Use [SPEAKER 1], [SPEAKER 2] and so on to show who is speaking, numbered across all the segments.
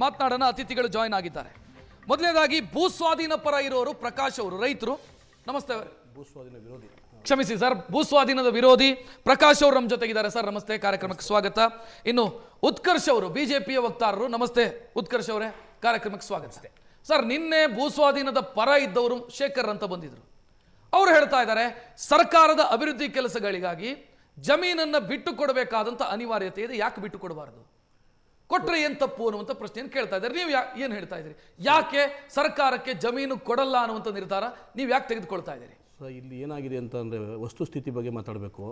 [SPEAKER 1] ಮಾತನಾಡೋಣ. ಅತಿಥಿಗಳು ಜಾಯಿನ್ ಆಗಿದ್ದಾರೆ. ಮೊದಲನೇದಾಗಿ ಭೂಸ್ವಾಧೀನ ಪರ ಇರೋರು ಪ್ರಕಾಶ್ ಅವರು, ರೈತರು. ನಮಸ್ತೆ.
[SPEAKER 2] ಭೂಸ್ವಾಧೀನ ವಿರೋಧಿ,
[SPEAKER 1] ಕ್ಷಮಿಸಿ ಸರ್, ಭೂಸ್ವಾಧೀನದ ವಿರೋಧಿ ಪ್ರಕಾಶ್ ಅವರು ನಮ್ಮ ಜೊತೆಗಿದ್ದಾರೆ. ಸರ್ ನಮಸ್ತೆ, ಕಾರ್ಯಕ್ರಮಕ್ಕೆ ಸ್ವಾಗತ. ಇನ್ನು ಉತ್ಕರ್ಷ್ ಅವರು, ಬಿಜೆಪಿಯ ವಕ್ತಾರರು. ನಮಸ್ತೆ ಉತ್ಕರ್ಷ್ ಅವರೇ, ಕಾರ್ಯಕ್ರಮಕ್ಕೆ ಸ್ವಾಗತ. ಸರ್, ನಿನ್ನೆ ಭೂಸ್ವಾಧೀನದ ಪರ ಇದ್ದವರು ಶೇಖರ್ ಅಂತ ಬಂದಿದ್ರು. ಅವರು ಹೇಳ್ತಾ ಇದ್ದಾರೆ ಸರ್ಕಾರದ ಅಭಿವೃದ್ಧಿ ಕೆಲಸಗಳಿಗಾಗಿ ಜಮೀನನ್ನ ಬಿಟ್ಟು ಕೊಡಬೇಕಾದಂತ ಅನಿವಾರ್ಯತೆ ಇದೆ, ಯಾಕೆ ಬಿಟ್ಟು ಕೊಡಬಾರದು, ಕೊಟ್ರೆ ಏನ್ ತಪ್ಪು ಅನ್ನುವಂಥ ಪ್ರಶ್ನೆಯನ್ನು ಕೇಳ್ತಾ ಇದ್ದಾರೆ. ನೀವು ಏನ್ ಹೇಳ್ತಾ ಇದ್ದೀರಿ? ಯಾಕೆ ಸರ್ಕಾರಕ್ಕೆ ಜಮೀನು ಕೊಡಲ್ಲ ಅನ್ನುವಂಥ ನಿರ್ಧಾರ ನೀವು ಯಾಕೆ ತೆಗೆದುಕೊಳ್ತಾ ಇದ್ದೀರಿ?
[SPEAKER 2] ಸರ್, ಇಲ್ಲಿ ಏನಾಗಿದೆ ಅಂತಂದರೆ ವಸ್ತುಸ್ಥಿತಿ ಬಗ್ಗೆ ಮಾತಾಡಬೇಕು.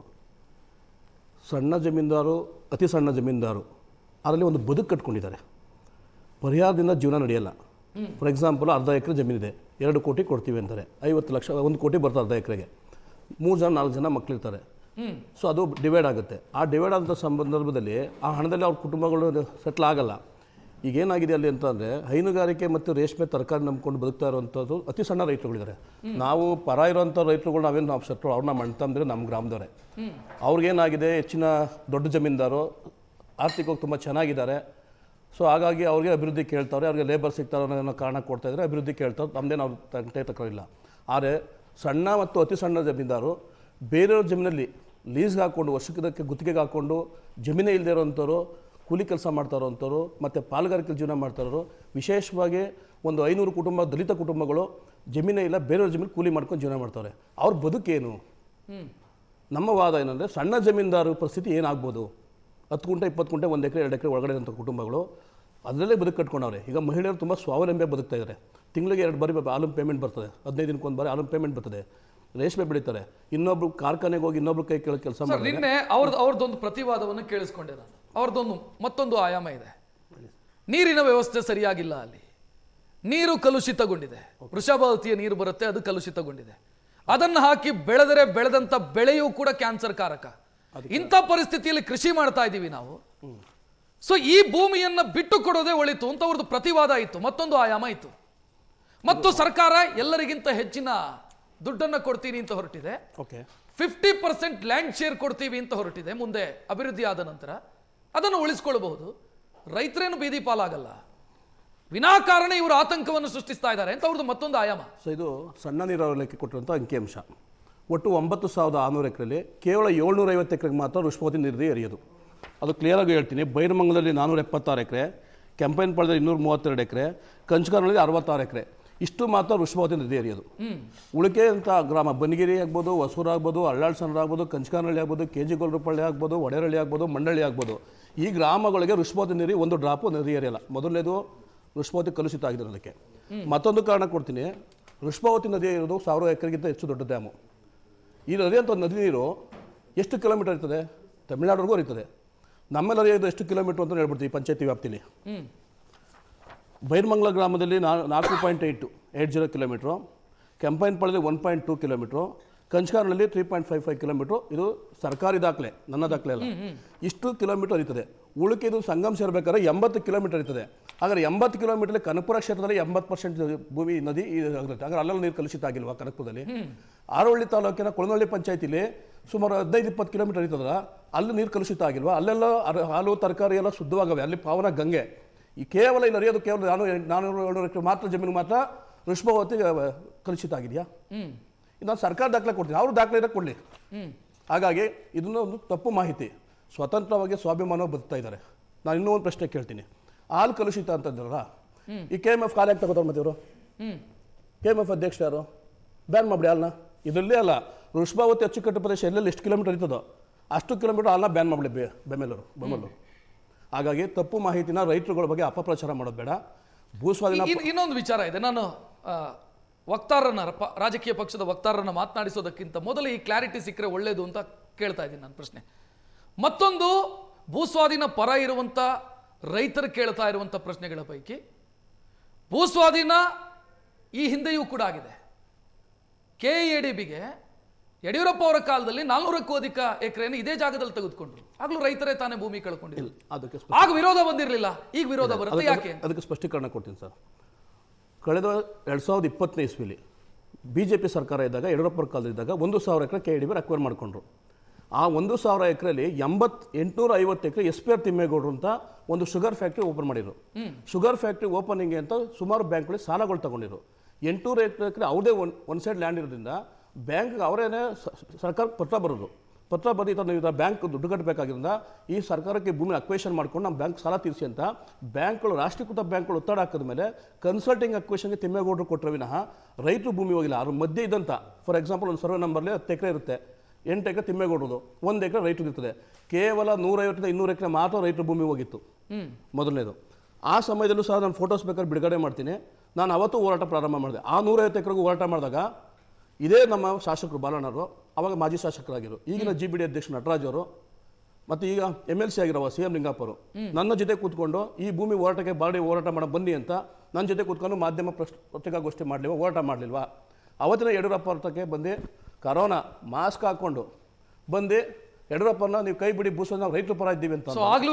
[SPEAKER 2] ಸಣ್ಣ ಜಮೀನ್ದಾರು, ಅತಿ ಸಣ್ಣ ಜಮೀನ್ದಾರು ಅದರಲ್ಲಿ ಒಂದು ಬದುಕು ಕಟ್ಕೊಂಡಿದ್ದಾರೆ. ಪರಿಹಾರದಿಂದ ಜೀವನ ನಡೆಯಲ್ಲ. ಫಾರ್ ಎಕ್ಸಾಂಪಲ್, ಅರ್ಧ ಎಕರೆ ಜಮೀನಿದೆ, 2 ಕೋಟಿ ಕೊಡ್ತೀವಿ ಅಂತಾರೆ, 50 ಲಕ್ಷ, 1 ಕೋಟಿ ಬರ್ತದೆ ಅರ್ಧ ಎಕರೆಗೆ. 3 ಜನ 4 ಜನ ಮಕ್ಕಳಿರ್ತಾರೆ. ಸೊ ಅದು ಡಿವೈಡ್ ಆಗುತ್ತೆ. ಆ ಡಿವೈಡ್ ಆದಂಥ ಸಂದರ್ಭದಲ್ಲಿ ಆ ಹಣದಲ್ಲಿ ಅವ್ರ ಕುಟುಂಬಗಳು ಸೆಟ್ಲ್ ಆಗಲ್ಲ. ಈಗೇನಾಗಿದೆ ಅಲ್ಲಿ ಅಂತಂದರೆ, ಹೈನುಗಾರಿಕೆ ಮತ್ತು ರೇಷ್ಮೆ ತರಕಾರಿ ನಂಬ್ಕೊಂಡು ಬದುಕ್ತಾ ಇರುವಂಥದ್ದು ಅತಿ ಸಣ್ಣ ರೈತರುಗಳಿದ್ದಾರೆ. ನಾವು ಪರ ಇರೋಂಥ ರೈತರುಗಳು ನಾವೇನು ನಾವು ಸೆಟ್ರು ಅವ್ರನ್ನ ಮಾಡ್ತಂದ್ರೆ ನಮ್ಮ ಗ್ರಾಮದವರೇ. ಅವ್ರಿಗೇನಾಗಿದೆ, ಹೆಚ್ಚಿನ ದೊಡ್ಡ ಜಮೀನ್ದಾರು ಆರ್ಥಿಕವಾಗಿ ತುಂಬ ಚೆನ್ನಾಗಿದ್ದಾರೆ. ಸೊ ಹಾಗಾಗಿ ಅವ್ರಿಗೆ ಅಭಿವೃದ್ಧಿ ಕೇಳ್ತಾರೆ, ಅವ್ರಿಗೆ ಲೇಬರ್ ಸಿಗ್ತಾರೆ ಅನ್ನೋ ಕಾರಣ ಕೊಡ್ತಾ ಇದ್ದಾರೆ, ಅಭಿವೃದ್ಧಿ ಕೇಳ್ತಾರೆ, ನಮ್ಮದೇ ನಾವು ತಂಟೆ ತಗೊಳ್ಳಿಲ್ಲ. ಆದರೆ ಸಣ್ಣ ಮತ್ತು ಅತಿ ಸಣ್ಣ ಜಮೀನ್ದಾರು ಬೇರೆಯವ್ರ ಜಮೀನಲ್ಲಿ ಲೀಸ್ಗೆ ಹಾಕ್ಕೊಂಡು, ವರ್ಷಕ್ಕೆ ಗುತ್ತಿಗೆಗೆ ಹಾಕ್ಕೊಂಡು ಜಮೀನೇ ಇಲ್ಲದೆ ಇರೋವಂಥವ್ರು, ಕೂಲಿ ಕೆಲಸ ಮಾಡ್ತಾ ಇರೋವಂಥವ್ರು ಮತ್ತು ಪಾಲುಗಾರಿಕೆ ಜೀವನ ಮಾಡ್ತಾ ಇರೋರು, ವಿಶೇಷವಾಗಿ ಒಂದು 500 ಕುಟುಂಬ ದಲಿತ ಕುಟುಂಬಗಳು ಜಮೀನೇ ಇಲ್ಲ, ಬೇರೆಯವ್ರ ಜಮೀನು ಕೂಲಿ ಮಾಡ್ಕೊಂಡು ಜೀವನ ಮಾಡ್ತಾರೆ. ಅವ್ರ ಬದುಕೇನು? ನಮ್ಮ ವಾದ ಏನಂದರೆ, ಸಣ್ಣ ಜಮೀನ್ದಾರ ಪರಿಸ್ಥಿತಿ ಏನಾಗ್ಬೋದು? 10 ಗುಂಟೆ 20 ಗುಂಟೆ 1 ಎಕರೆ 2 ಎಕರೆ ಒಳಗಡೆ ಇರೋಂಥ ಕುಟುಂಬಗಳು ಅದರಲ್ಲೇ ಬದುಕು ಕಟ್ಕೊಂಡವ್ರೆ. ಈಗ ಮಹಿಳೆಯರು ತುಂಬ ಸ್ವಾವಲಂಬಿ ಬದುಕ್ತಾ ಇದ್ದಾರೆ. ತಿಂಗಳಿಗೆ 2 ಬಾರಿ ಹಾಲು ಪೇಮೆಂಟ್ ಬರ್ತದೆ, 15 ದಿನಕ್ಕೆ 1 ಬಾರಿ ಹಾಲು ಪೇಮೆಂಟ್ ಬರ್ತದೆ, ರೇಷ್ಮೆ ಬೆಳೀತಾರೆ. ಇನ್ನೊಬ್ರು ಕಾರ್ಖಾನೆಗೆ ಹೋಗಿ ಇನ್ನೊಬ್ರು ಕೈ ಕೇಳೋ ಕೆಲಸ ಮಾಡಿ.
[SPEAKER 1] ನಿನ್ನೆ ಅವ್ರದ್ದೊಂದು ಪ್ರತಿವಾದವನ್ನು ಕೇಳಿಸ್ಕೊಂಡೆ ನಾನು. ಅವ್ರದ್ದೊಂದು ಮತ್ತೊಂದು ಆಯಾಮ ಇದೆ. ನೀರಿನ ವ್ಯವಸ್ಥೆ ಸರಿಯಾಗಿಲ್ಲ, ಅಲ್ಲಿ ನೀರು ಕಲುಷಿತಗೊಂಡಿದೆ. ವೃಷಭಾವತಿಯ ನೀರು ಬರುತ್ತೆ, ಅದು ಕಲುಷಿತಗೊಂಡಿದೆ. ಅದನ್ನು ಹಾಕಿ ಬೆಳೆದರೆ ಬೆಳೆದಂತ ಬೆಳೆಯೂ ಕೂಡ ಕ್ಯಾನ್ಸರ್ ಕಾರಕ. ಇಂಥ ಪರಿಸ್ಥಿತಿಯಲ್ಲಿ ಕೃಷಿ ಮಾಡ್ತಾ ಇದ್ದೀವಿ ನಾವು. ಸೊ ಈ ಭೂಮಿಯನ್ನ ಬಿಟ್ಟು ಕೊಡೋದೇ ಒಳಿತು ಅಂತ ಅವ್ರದ್ದು ಪ್ರತಿವಾದ ಇತ್ತು. ಮತ್ತೊಂದು ಆಯಾಮ ಇತ್ತು. ಮತ್ತು ಸರ್ಕಾರ ಎಲ್ಲರಿಗಿಂತ ಹೆಚ್ಚಿನ ದುಡ್ಡನ್ನು ಕೊಡ್ತೀನಿ ಅಂತ ಹೊರಟಿದೆ. 50% ಲ್ಯಾಂಡ್ ಶೇರ್ ಕೊಡ್ತೀವಿ ಅಂತ ಹೊರಟಿದೆ. ಮುಂದೆ ಅಭಿವೃದ್ಧಿ ಆದ ನಂತರ ಅದನ್ನು ಉಳಿಸ್ಕೊಳ್ಬಹುದು. ರೈತರೇನು ಬೀದಿ ಪಾಲಾಗಲ್ಲ. ವಿನಾಕಾರಣ ಇವರು ಆತಂಕವನ್ನು ಸೃಷ್ಟಿಸ್ತಾ ಇದ್ದಾರೆ ಅಂತ ಅವ್ರದ್ದು ಮತ್ತೊಂದು ಆಯಾಮ.
[SPEAKER 2] ಸೊ ಇದು ಸಣ್ಣ ನೀರಾವರಿ ಇಲಾಖೆ ಕೊಟ್ಟಿರುವಂಥ ಅಂಕಿಅಂಶ. ಒಟ್ಟು 9600 ಎಕರೆಯಲ್ಲಿ ಕೇವಲ 750 ಎಕರೆಗೆ ಮಾತ್ರ ವೃಷಭಾವತಿ ನದಿ ಹರಿಯೋದು. ಅದು ಕ್ಲಿಯರಾಗಿ ಹೇಳ್ತೀನಿ. ಬೈರಮಂಗಲದಲ್ಲಿ 476 ಎಕರೆ, ಕೆಂಪೇನಪಾಳ್ಯದಲ್ಲಿ 232 ಎಕರೆ, ಕಂಚಗಾರನಲ್ಲಿ 66 ಎಕರೆ, ಇಷ್ಟು ಮಾತ್ರ ವೃಷಭಾವತಿ ನದಿ ಹರಿಯೋದು. ಉಳಿಕೆ ಅಂತ ಗ್ರಾಮ ಬನ್ನಿಗಿರಿ ಆಗ್ಬೋದು, ಹೊಸೂರು ಆಗ್ಬೋದು, ಅಳ್ಳಾಳ್ಸಂದ್ರ ಆಗ್ಬೋದು, ಕಂಚಗಾರನಹಳ್ಳಿ ಆಗ್ಬೋದು, KG ಗೊಲ್ಲರಪಳ್ಳಿ ಆಗ್ಬೋದು, ಒಡೆರಹಳ್ಳಿ ಆಗ್ಬೋದು, ಮಂಡಳ್ಳಿ ಆಗ್ಬೋದು, ಈ ಗ್ರಾಮಗಳಿಗೆ ವೃಷಭಾವತಿ ನೀರು ಒಂದು ಡ್ರಾಪು ನದಿ ಹರಿಯಲ್ಲ. ಮೊದಲನೇದು ವೃಷಭಾವತಿ ಕಲುಷಿತ ಆಗಿರೋದಕ್ಕೆ. ಮತ್ತೊಂದು ಕಾರಣ ಕೊಡ್ತೀನಿ. ವೃಷಭಾವತಿ ನದಿ ಇರೋದು 1000 ಎಕರೆಗಿಂತ ಹೆಚ್ಚು ದೊಡ್ಡ ಡ್ಯಾಮು. ಈ ಹರಿಯುವಂಥ ನದಿ ನೀರು ಎಷ್ಟು ಕಿಲೋಮೀಟರ್ ಇರ್ತದೆ? ತಮಿಳುನಾಡಿವರೆಗೂ ಹರಿತದೆ. ನಮ್ಮೆಲ್ಲ ಹರಿಯೋದು ಎಷ್ಟು ಕಿಲೋಮೀಟರ್ ಅಂತ ಹೇಳ್ಬಿಡ್ತೀವಿ ಪಂಚಾಯತಿ ವ್ಯಾಪ್ತಿಲಿ. ಬೈರಮಂಗಲ ಗ್ರಾಮದಲ್ಲಿ 4.80 ಕಿಲೋಮೀಟ್ರು, ಕೆಂಪೇನಪಾಳ್ಯದಲ್ಲಿ 1.2 ಕಿಲೋಮೀಟ್ರು, ಕಂಚಗಾರನಲ್ಲಿ 3.55 ಕಿಲೋಮೀಟ್ರು. ಇದು ಸರ್ಕಾರಿ ದಾಖಲೆ, ನನ್ನ ದಾಖಲೆ ಅಲ್ಲ. ಇಷ್ಟು ಕಿಲೋಮೀಟರ್ ಇರ್ತದೆ. ಉಳಿಕೆದು ಸಂಗಮ ಸೇರಬೇಕಾದ್ರೆ 80 ಕಿಲೋಮೀಟರ್ ಇರ್ತದೆ. ಹಾಗಾದ್ರೆ 80 ಕಿಲೋಮೀಟರ್ ಕನಕಪುರ ಕ್ಷೇತ್ರದಲ್ಲಿ 80% ಭೂಮಿ ನದಿ ಆಗುತ್ತೆ. ಹಾಗಾದ್ರೆ ಅಲ್ಲೆಲ್ಲ ನೀರು ಕಲುಷಿತ ಆಗಿಲ್ವಾ? ಕನಕಪುರದಲ್ಲಿ ಆರೋಹಳ್ಳಿ ತಾಲೂಕಿನ ಕೊಳನಹಳ್ಳಿ ಪಂಚಾಯತಿಲಿ ಸುಮಾರು 15-20 ಕಿಲೋಮೀಟರ್ ಇರ್ತದಲ್ಲ, ಅಲ್ಲಿ ನೀರು ಕಲುಷಿತ ಆಗಿಲ್ವಾ? ಅಲ್ಲೆಲ್ಲ ಹಾಲು ತರಕಾರಿ ಎಲ್ಲ ಶುದ್ಧವಾಗವೆ. ಅಲ್ಲಿ ಪಾವನ ಗಂಗೆ. ಈ ಕೇವಲ ಇಲ್ಲಿ ಹರಿಯೋದು ಕೇವಲ 400-700 ಎಕರೆ ಮಾತ್ರ ಜಮೀನು ಮಾತ್ರ ವೃಷಭಾವತಿ ಕಲುಷಿತ ಆಗಿದೆಯಾ? ನಾನು ಸರ್ಕಾರ ದಾಖಲೆ ಕೊಡ್ತೀನಿ, ಅವರು ದಾಖಲೆ ಇರೋಕ್ಕೆ ಕೊಡಲಿ. ಹಾಗಾಗಿ ಇದನ್ನು ಒಂದು ತಪ್ಪು ಮಾಹಿತಿ. ಸ್ವತಂತ್ರವಾಗಿ ಸ್ವಾಭಿಮಾನವಾಗಿ ಬದುಕ್ತಾ ಇದ್ದಾರೆ. ನಾನು ಇನ್ನೂ ಒಂದು ಪ್ರಶ್ನೆ ಕೇಳ್ತೀನಿ. ಹಾಲು ಕಲುಷಿತ ಅಂತಂದ್ರಲ್ಲ, ಈ KMF ಕಾಲ ಯಾಕೆ ತಗೋತಾರೆ? ಮತ್ತೆ ಇವರು KMF ಅಧ್ಯಕ್ಷ ಯಾರು? ಬ್ಯಾನ್ ಮಾಡ್ಬಿಡಿ ಹಾಲನ್ನ. ಇದರಲ್ಲೇ ಅಲ್ಲ, ವೃಷಭಾವತಿ ಅಚ್ಚುಕಟ್ಟು ಪ್ರದೇಶ ಎಲ್ಲೆಲ್ಲಿ ಎಷ್ಟು ಕಿಲೋಮೀಟರ್ ಇರ್ತದೋ ಅಷ್ಟು ಕಿಲೋಮೀಟರ್ ಹಾಲನ್ನ ಬ್ಯಾನ್ ಮಾಡಲಿ ಬೆಮ್ಮೆಲ್ಲರು. ಹಾಗಾಗಿ ತಪ್ಪು ಮಾಹಿತಿನ ರೈತರುಗಳ ಬಗ್ಗೆ ಅಪಪ್ರಚಾರ ಮಾಡೋದು ಬೇಡ. ಭೂಸ್ವಾಧೀನ
[SPEAKER 1] ಇನ್ನೊಂದು ವಿಚಾರ ಇದೆ. ನಾನು ವಕ್ತಾರರನ್ನ, ರಾಜಕೀಯ ಪಕ್ಷದ ವಕ್ತಾರರನ್ನ ಮಾತನಾಡಿಸೋದಕ್ಕಿಂತ ಮೊದಲು ಈ ಕ್ಲಾರಿಟಿ ಸಿಕ್ಕರೆ ಒಳ್ಳೇದು ಅಂತ ಕೇಳ್ತಾ ಇದ್ದೀನಿ ನನ್ನ ಪ್ರಶ್ನೆ. ಮತ್ತೊಂದು, ಭೂಸ್ವಾಧೀನ ಪರ ಇರುವಂತ ರೈತರು ಕೇಳ್ತಾ ಇರುವಂತ ಪ್ರಶ್ನೆಗಳ ಪೈಕಿ, ಭೂಸ್ವಾಧೀನ ಈ ಹಿಂದೆಯೂ ಕೂಡ ಆಗಿದೆ. KEADBಗೆ ಯಡಿಯೂರಪ್ಪ ಅವರ ಕಾಲದಲ್ಲಿ 400ಕ್ಕೂ ಅಧಿಕ ಎಕರೆಯನ್ನು ಇದೇ ಜಾಗದಲ್ಲಿ ತೆಗೆದುಕೊಂಡ್ರು. ಆಗಲೂ ರೈತರೇ ತಾನೇ ಭೂಮಿ ಕಳ್ಕೊಂಡಿಲ್ಲ. ಆಗ ವಿರೋಧ ಬಂದಿರಲಿಲ್ಲ, ಈಗ ವಿರೋಧ ಬರುತ್ತೆ. ಯಾಕೆ?
[SPEAKER 2] ಅದಕ್ಕೆ ಸ್ಪಷ್ಟೀಕರಣ ಕೊಡ್ತೀನಿ ಸರ್. ಕಳೆದ 2020ನೇ ಇಸ್ವಿಲಿ BJP ಸರ್ಕಾರ ಇದ್ದಾಗ, ಯಡಿಯೂರಪ್ಪ ಕಾಲದಿದ್ದಾಗ 1000 ಎಕರೆ KEDB ಅಕ್ವೈರ್ ಮಾಡಿಕೊಂಡ್ರು. ಆ 1,000 ಎಕರೆಯಲ್ಲಿ 850 ಎಕರೆ ಎಸ್ ಪಿ ಆರ್ ತಿಮ್ಮೇಗೌಡರು ಅಂತ ಒಂದು ಶುಗರ್ ಫ್ಯಾಕ್ಟ್ರಿ ಓಪನ್ ಮಾಡಿದ್ರು. ಶುಗರ್ ಫ್ಯಾಕ್ಟ್ರಿ ಓಪನಿಂಗ್ ಅಂತ ಸುಮಾರು ಬ್ಯಾಂಕ್ಗಳಿಗೆ ಸಾಲಗಳು ತಗೊಂಡಿರು. 800 ಎಕರೆ ಅವ್ರದೇ ಒಂದು ಸೈಡ್ ಲ್ಯಾಂಡ್ ಇರೋದ್ರಿಂದ ಬ್ಯಾಂಕ್ಗೆ ಅವರೇನೆ ಸರ್ಕಾರಕ್ಕೆ ಪತ್ರ ಬರೋದು. ಪತ್ರ ಬರೀ ನೀವು ಬ್ಯಾಂಕ್ ದುಡ್ಡು ಕಟ್ಟಬೇಕಾಗಿರೋದ್ರಿಂದ ಈ ಸರ್ಕಾರಕ್ಕೆ ಭೂಮಿ ಅಕ್ವೇಷನ್ ಮಾಡ್ಕೊಂಡು ನಮ್ಮ ಬ್ಯಾಂಕ್ ಸಾಲ ತೀರಿಸಿ ಅಂತ ಬ್ಯಾಂಕ್ಗಳು, ರಾಷ್ಟ್ರೀಕೃತ ಬ್ಯಾಂಕ್ಗಳು ಒತ್ತಡ ಹಾಕಿದ ಮೇಲೆ ಕನ್ಸಲ್ಟಿಂಗ್ ಅಕ್ವೇಷನ್ಗೆ ತಿಮ್ಮೇಗೌಡರು ಕೊಟ್ಟರೆ ವಿನಃ ರೈತರು ಭೂಮಿ ಹೋಗಿಲ್ಲ. ಅವ್ರ ಮಧ್ಯೆ ಇದ್ದಂಥ ಫಾರ್ ಎಕ್ಸಾಂಪಲ್ ಒಂದು ಸರ್ವೆ ನಂಬರ್ಲಿ 10 ಎಕರೆ ಇರುತ್ತೆ, 8 ಎಕರೆ ತಿಮ್ಮೇಗೌಡರದು, 1 ಎಕರೆ ರೈತರು ಇರ್ತದೆ. ಕೇವಲ 150-200 ಎಕರೆ ಮಾತ್ರ ರೈತರ ಭೂಮಿ ಹೋಗಿತ್ತು ಮೊದಲನೇದು. ಆ ಸಮಯದಲ್ಲೂ ಸಹ ನಾನು ಫೋಟೋಸ್ ಬೇಕಾದ್ರೆ ಬಿಡುಗಡೆ ಮಾಡ್ತೀನಿ. ನಾನು ಅವತ್ತು ಹೋರಾಟ ಪ್ರಾರಂಭ ಮಾಡಿದೆ. ಆ 150 ಎಕರೆಗೂ ಹೋರಾಟ ಮಾಡಿದಾಗ ಇದೇ ನಮ್ಮ ಶಾಸಕರು ಬಾಲಣ್ಣವರು, ಅವಾಗ ಮಾಜಿ ಶಾಸಕರಾಗಿರು, ಈಗಿನ GBD ಅಧ್ಯಕ್ಷ ನಟರಾಜ್ ಅವರು, ಮತ್ತು ಈಗ MLC ಆಗಿರುವ CM ಲಿಂಗಪ್ಪರು ನನ್ನ ಜೊತೆ ಕೂತ್ಕೊಂಡು ಈ ಭೂಮಿ ಹೋರಾಟಕ್ಕೆ ಬಾಡಿ ಹೋರಾಟ ಮಾಡೋ ಬನ್ನಿ ಅಂತ ನನ್ನ ಜೊತೆ ಕೂತ್ಕೊಂಡು ಮಾಧ್ಯಮ ಪತ್ರಿಕಾಗೋಷ್ಠಿ ಮಾಡಲಿಲ್ವಾ, ಹೋರಾಟ ಮಾಡಲಿಲ್ವಾ? ಅವತ್ತಿನ ಯಡಿಯೂರಪ್ಪ ಅವ್ರಕ್ಕೆ ಬಂದು ಕರೋನಾ ಮಾಸ್ಕ್ ಹಾಕ್ಕೊಂಡು ಬಂದು ಯಡಿಯೂರಪ್ಪನ ನೀವು ಕೈ ಬಿಡಿ, ಭೂಸ್ವಾಧೀನ ನಾವು ರೈತರ ಪರ ಇದ್ದೀವಿ ಅಂತ.
[SPEAKER 1] ಸೊ ಆಗ್ಲೂ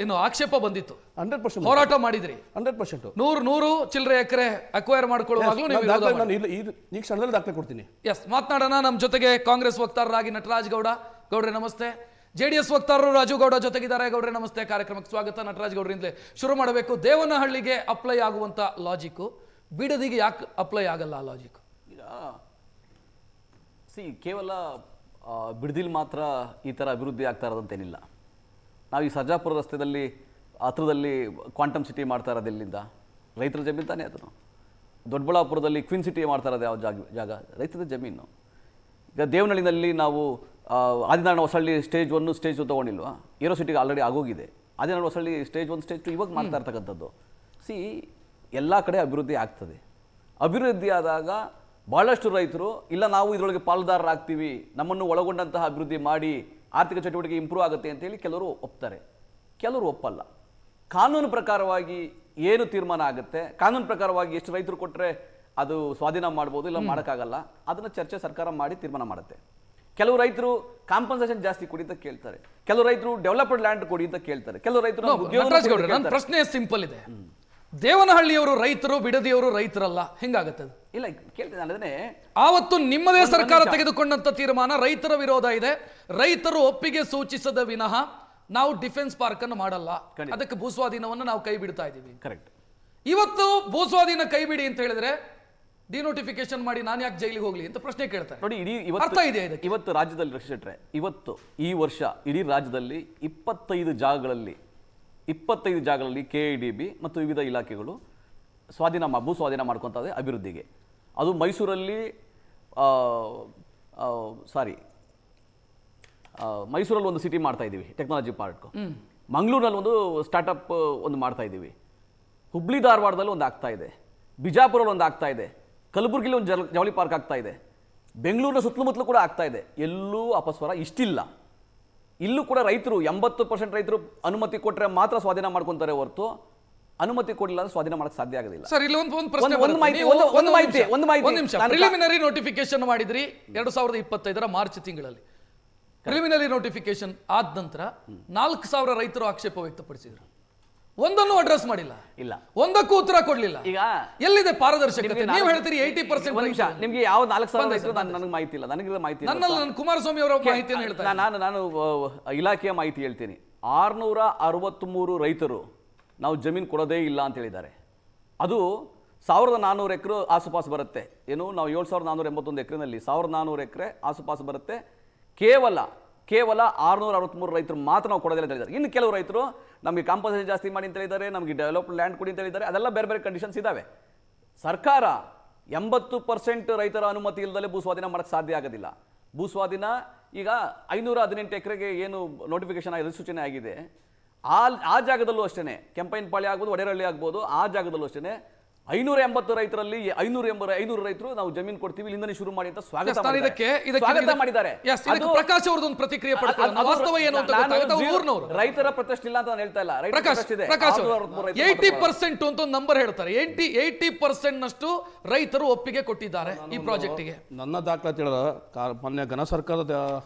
[SPEAKER 1] ಏನು ಆಕ್ಷೇಪ ಬಂದಿತ್ತು.
[SPEAKER 2] 100%
[SPEAKER 1] ಹೋರಾಟ ಮಾಡಿದ್ರಿ.
[SPEAKER 2] 100%
[SPEAKER 1] 100 ಚಿಲ್ಲರೆ ಎಕರೆ ಅಕ್ವೈರ್ ಮಾಡ್ಕೊಳ್ಳುವಾಗ್ಲೂ ನೀವು ವಿರೋಧ ಮಾಡಿ.
[SPEAKER 2] ನಾನು ಈ ಕ್ಷಣದಲ್ಲಿ ದಾಖಲೆ ಕೊಡ್ತೀನಿ.
[SPEAKER 1] ಎಸ್, ಮಾತನಾಡೋಣ. ನಮ್ಮ ಜೊತೆಗೆ ಕಾಂಗ್ರೆಸ್ ವಕ್ತಾರರಾಗಿ ನಟರಾಜ್ ಗೌಡ್ರೆ ನಮಸ್ತೆ. JDS ವಕ್ತಾರರು ರಾಜು ಗೌಡ ಜೊತೆಗಿದ್ದಾರೆ. ಗೌಡ್ರೆ ನಮಸ್ತೆ, ಕಾರ್ಯಕ್ರಮಕ್ಕೆ ಸ್ವಾಗತ. ನಟರಾಜ್ ಗೌಡ್ರಿಂದಲೇ ಶುರು ಮಾಡಬೇಕು. ದೇವನಹಳ್ಳಿಗೆ ಅಪ್ಲೈ ಆಗುವಂತ ಲಾಜಿಕ್ ಬಿಡದಿಗೆ ಯಾಕೆ ಅಪ್ಲೈ ಆಗಲ್ಲ ಆ ಲಾಜಿಕ್?
[SPEAKER 3] ಕೇವಲ ಬಿಡದಿಲ್ ಮಾತ್ರ ಈ ಥರ ಅಭಿವೃದ್ಧಿ ಆಗ್ತಾ ಇರೋದಂತೇನಿಲ್ಲ. ನಾವು ಈ ಸರ್ಜಾಪುರ ರಸ್ತೆಯಲ್ಲಿ ಹತ್ರದಲ್ಲಿ ಕ್ವಾಂಟಮ್ ಸಿಟಿ ಮಾಡ್ತಾ ಇರೋದು ಎಲ್ಲಿಂದ? ರೈತರ ಜಮೀನು ತಾನೇ ಅದನ್ನು. ದೊಡ್ಡಬಳ್ಳಾಪುರದಲ್ಲಿ ಕ್ವಿನ್ ಸಿಟಿ ಮಾಡ್ತಾ ಇರೋದು ಯಾವ ಜಾಗ? ರೈತರ ಜಮೀನು. ಈಗ ದೇವನಹಳ್ಳಿನಲ್ಲಿ ನಾವು ಆದಿನಾರಾಯಣ ಹೊಸಳ್ಳಿ ಸ್ಟೇಜ್ 1 ಸ್ಟೇಜ್ 2 ತೊಗೊಂಡಿಲ್ವಾ? ಏರೋ ಸಿಟಿಗೆ ಆಲ್ರೆಡಿ ಆಗೋಗಿದೆ. ಆದಿನಾರಾಯಣ ಹೊಸಳ್ಳಿ ಸ್ಟೇಜ್ 1 ಸ್ಟೇಜ್ 2 ಇವಾಗ ಮಾಡ್ತಾ ಇರ್ತಕ್ಕಂಥದ್ದು. ಎಲ್ಲ ಕಡೆ ಅಭಿವೃದ್ಧಿ ಆಗ್ತದೆ. ಅಭಿವೃದ್ಧಿ ಆದಾಗ ಭಾಳಷ್ಟು ರೈತರು ಇಲ್ಲ ನಾವು ಇದರೊಳಗೆ ಪಾಲುದಾರರಾಗ್ತೀವಿ, ನಮ್ಮನ್ನು ಒಳಗೊಂಡಂತಹ ಅಭಿವೃದ್ಧಿ ಮಾಡಿ ಆರ್ಥಿಕ ಚಟುವಟಿಕೆ ಇಂಪ್ರೂವ್ ಆಗುತ್ತೆ ಅಂತೇಳಿ ಕೆಲವರು ಒಪ್ತಾರೆ, ಕೆಲವರು ಒಪ್ಪಲ್ಲ. ಕಾನೂನು ಪ್ರಕಾರವಾಗಿ ಏನು ತೀರ್ಮಾನ ಆಗುತ್ತೆ, ಕಾನೂನು ಪ್ರಕಾರವಾಗಿ ಎಷ್ಟು ರೈತರು ಕೊಟ್ಟರೆ ಅದು ಸ್ವಾಧೀನ ಮಾಡ್ಬೋದು, ಇಲ್ಲ ಮಾಡೋಕ್ಕಾಗಲ್ಲ, ಅದನ್ನು ಚರ್ಚೆ ಸರ್ಕಾರ ಮಾಡಿ ತೀರ್ಮಾನ ಮಾಡುತ್ತೆ. ಕೆಲವು ರೈತರು ಕಾಂಪನ್ಸೇಷನ್ ಜಾಸ್ತಿ ಕೊಡಿ ಅಂತ ಕೇಳ್ತಾರೆ, ಕೆಲವು ರೈತರು ಡೆವಲಪ್ಡ್ ಲ್ಯಾಂಡ್ ಕೊಡಿ ಅಂತ ಕೇಳ್ತಾರೆ, ಕೆಲವು ರೈತರು.
[SPEAKER 1] ನನ್ನ ಪ್ರಶ್ನೆ ಸಿಂಪಲ್ ಇದೆ. ದೇವನಹಳ್ಳಿಯವರು ರೈತರು, ಬಿಡದಿಯವರು ರೈತರಲ್ಲ, ಹೆಂಗಾಗತ್ತೆ?
[SPEAKER 3] ಇಲ್ಲ ಕೇಳ್ತೇನೆ.
[SPEAKER 1] ಆವತ್ತು ನಿಮ್ಮದೇ ಸರ್ಕಾರ ತೆಗೆದುಕೊಂಡಂತ ತೀರ್ಮಾನ ರೈತರ ವಿರೋಧ ಇದೆ, ರೈತರು ಒಪ್ಪಿಗೆ ಸೂಚಿಸದ ವಿನಃ ನಾವು ಡಿಫೆನ್ಸ್ ಪಾರ್ಕ್ ಅನ್ನು ಮಾಡಲ್ಲ, ಅದಕ್ಕೆ ಭೂಸ್ವಾಧೀನವನ್ನು ನಾವು ಕೈ ಬಿಡ್ತಾ ಇದ್ದೀವಿ.
[SPEAKER 3] ಕರೆಕ್ಟ್.
[SPEAKER 1] ಇವತ್ತು ಭೂಸ್ವಾಧೀನ ಕೈ ಬಿಡಿ ಅಂತ ಹೇಳಿದ್ರೆ ಡಿನೋಟಿಫಿಕೇಶನ್ ಮಾಡಿ ನಾನು ಯಾಕೆ ಜೈಲಿಗೆ ಹೋಗ್ಲಿ ಅಂತ ಪ್ರಶ್ನೆ ಕೇಳ್ತಾರೆ.
[SPEAKER 3] ನೋಡಿ,
[SPEAKER 1] ಅರ್ಥ ಇದೆ
[SPEAKER 3] ಇವತ್ತು ರಾಜ್ಯದಲ್ಲಿ ರಕ್ಷಿಸಿಟ್ರೆ ಈ ವರ್ಷ ಇಡೀ ರಾಜ್ಯದಲ್ಲಿ 25 ಜಾಗಗಳಲ್ಲಿ KIDB ಮತ್ತು ವಿವಿಧ ಇಲಾಖೆಗಳು ಭೂ ಸ್ವಾಧೀನ ಮಾಡ್ಕೊತದೆ ಅಭಿವೃದ್ಧಿಗೆ. ಅದು ಮೈಸೂರಲ್ಲಿ ಒಂದು ಸಿಟಿ ಮಾಡ್ತಾ ಇದ್ದೀವಿ, ಟೆಕ್ನಾಲಜಿ ಪಾರ್ಕ್. ಮಂಗಳೂರಿನಲ್ಲಿ ಒಂದು ಸ್ಟಾರ್ಟಪ್ ಒಂದು ಮಾಡ್ತಾ ಇದ್ದೀವಿ. ಹುಬ್ಳಿ ಧಾರವಾಡದಲ್ಲಿ ಒಂದು ಆಗ್ತಾ ಇದೆ, ಬಿಜಾಪುರಲ್ಲಿ ಒಂದು ಆಗ್ತಾ ಇದೆ, ಕಲಬುರಗಿಲಿ ಒಂದು ಜವಳಿ ಪಾರ್ಕ್ ಆಗ್ತಾ ಇದೆ, ಬೆಂಗಳೂರಿನ ಸುತ್ತಮುತ್ತಲೂ ಕೂಡ ಆಗ್ತಾ ಇದೆ. ಎಲ್ಲೂ ಅಪಸ್ವರ ಇಷ್ಟಿಲ್ಲ. ಇಲ್ಲೂ ಕೂಡ ರೈತರು 80% ರೈತರು ಅನುಮತಿ ಕೊಟ್ಟರೆ ಮಾತ್ರ ಸ್ವಾಧೀನ ಮಾಡ್ಕೊಂತಾರೆ ಹೊರತು ಅನುಮತಿ ಕೊಡಲಿಲ್ಲ ಅಂದ್ರೆ ಸ್ವಾಧೀನ ಮಾಡಕ್ಕೆ ಸಾಧ್ಯ ಆಗೋದಿಲ್ಲ.
[SPEAKER 1] ಸರ್, ಇಲ್ಲಿ ಒಂದು ಪ್ರಶ್ನೆ. ಪ್ರಿಲಿಮಿನರಿ ನೋಟಿಫಿಕೇಶನ್ ಮಾಡಿದ್ರಿ 2025 ಮಾರ್ಚ್ ತಿಂಗಳಲ್ಲಿ. ಪ್ರಿಲಿಮಿನರಿ ನೋಟಿಫಿಕೇಶನ್ ಆದ ನಂತರ 4,000 ರೈತರು ಆಕ್ಷೇಪ ವ್ಯಕ್ತಪಡಿಸಿದ್ರು. ಒಂದನ್ನು ಅಡ್ರೆಸ್ ಮಾಡಿಲ್ಲ, ಇಲ್ಲ ಒಂದಕ್ಕೂ ಉತ್ತರ ಕೊಡ್ಲಿಲ್ಲ. ಈಗ ಎಲ್ಲಿದೆ ಪಾರದರ್ಶಕತೆ? ನೀವು ಹೇಳ್ತೀರಿ 80%.
[SPEAKER 3] ನಿಮ್ಗೆ ಯಾವ 4,000 ರೈತರು ನನಗೆ ಮಾಹಿತಿ ಇಲ್ಲ, ನನಗೆ ಮಾಹಿತಿ ಇಲ್ಲ.
[SPEAKER 1] ನಾನು ಕುಮಾರಸ್ವಾಮಿ ಅವರ ಮಾಹಿತಿಯನ್ನು ಹೇಳ್ತಾರೆ.
[SPEAKER 3] ನಾನು ಇಲಾಖೆಯ ಮಾಹಿತಿ ಹೇಳ್ತೀನಿ. 663 ರೈತರು ನಾವು ಜಮೀನು ಕೊಡೋದೇ ಇಲ್ಲ ಅಂತ ಹೇಳಿದ್ದಾರೆ. ಅದು 1,400 ಎಕರೆ ಆಸುಪಾಸು ಬರುತ್ತೆ. ಏನು, ನಾವು 7,481 ಎಕರೆನಲ್ಲಿ 1,400 ಎಕರೆ ಆಸುಪಾಸು ಬರುತ್ತೆ. ಕೇವಲ 663 ರೈತರು ಮಾತ್ರ ನಾವು ಕೊಡೋದಿಲ್ಲ ಅಂತ ಹೇಳಿದ್ದಾರೆ. ಇನ್ನು ಕೆಲವು ರೈತರು ನಮಗೆ ಕಾಂಪನ್ಸೇಷನ್ ಜಾಸ್ತಿ ಮಾಡಿ ಅಂತ ಹೇಳಿದ್ದಾರೆ, ನಮಗೆ ಡೆವಲಪ್ಡ್ ಲ್ಯಾಂಡ್ ಕೊಡಿ ಅಂತ ಹೇಳಿದ್ದಾರೆ. ಅದೆಲ್ಲ ಬೇರೆ ಬೇರೆ ಕಂಡೀಷನ್ಸ್ ಇದ್ದಾವೆ. ಸರ್ಕಾರ 80% ರೈತರ ಅನುಮತಿ ಇಲ್ಲದಲ್ಲೇ ಭೂಸ್ವಾಧೀನ ಮಾಡೋಕ್ಕೆ ಸಾಧ್ಯ ಆಗೋದಿಲ್ಲ. ಭೂಸ್ವಾಧೀನ ಈಗ 518 ಎಕರೆಗೆ ಏನು ನೋಟಿಫಿಕೇಶನ್ ಅಧಿಸೂಚನೆ ಆಗಿದೆ, ಆ ಜಾಗದಲ್ಲೂ ಅಷ್ಟೇ, ಕೆಂಪೈನಪಾಳ್ಯ ಆಗ್ಬೋದು, ಒಡೆರಹಳ್ಳಿ ಆಗ್ಬೋದು, ಆ ಜಾಗದಲ್ಲೂ ಅಷ್ಟೇ 580 ರೈತರಲ್ಲಿ 500 ರೈತರು ನಾವು ಜಮೀನು ಕೊಡ್ತೀವಿ, ಇಲ್ಲಿಂದ ಶುರು ಮಾಡಿ ಅಂತ ಸ್ವಾಗತ ಮಾಡಿದ್ದಾರೆ.
[SPEAKER 1] ಪ್ರಕಾಶ್ ಅವರದ್ದು ಒಂದು ಪ್ರತಿಕ್ರಿಯೆ ಪಡ್ತಾರೆ. ವಾಸ್ತವ ಏನು ಅಂತ ಗೊತ್ತಾಗುತ್ತೆ.
[SPEAKER 3] ರೈತರ ಪ್ರತಿಷ್ಠೆ ಇಲ್ಲ ಅಂತ ನಾನು ಹೇಳ್ತಾ ಇಲ್ಲ.
[SPEAKER 1] ಪ್ರಕಾಶ್ 80% ಅಂತ ಒಂದು ನಂಬರ್ ಹೇಳ್ತಾರೆ. 80% ನಷ್ಟು ರೈತರು ಒಪ್ಪಿಗೆ ಕೊಟ್ಟಿದ್ದಾರೆ ಈ ಪ್ರಾಜೆಕ್ಟ್ಗೆ.
[SPEAKER 2] ನನ್ನ ದಾಖಲಾತಿ ಹೇಳಿದ ಮೊನ್ನೆ ಘನ ಸರ್ಕಾರದ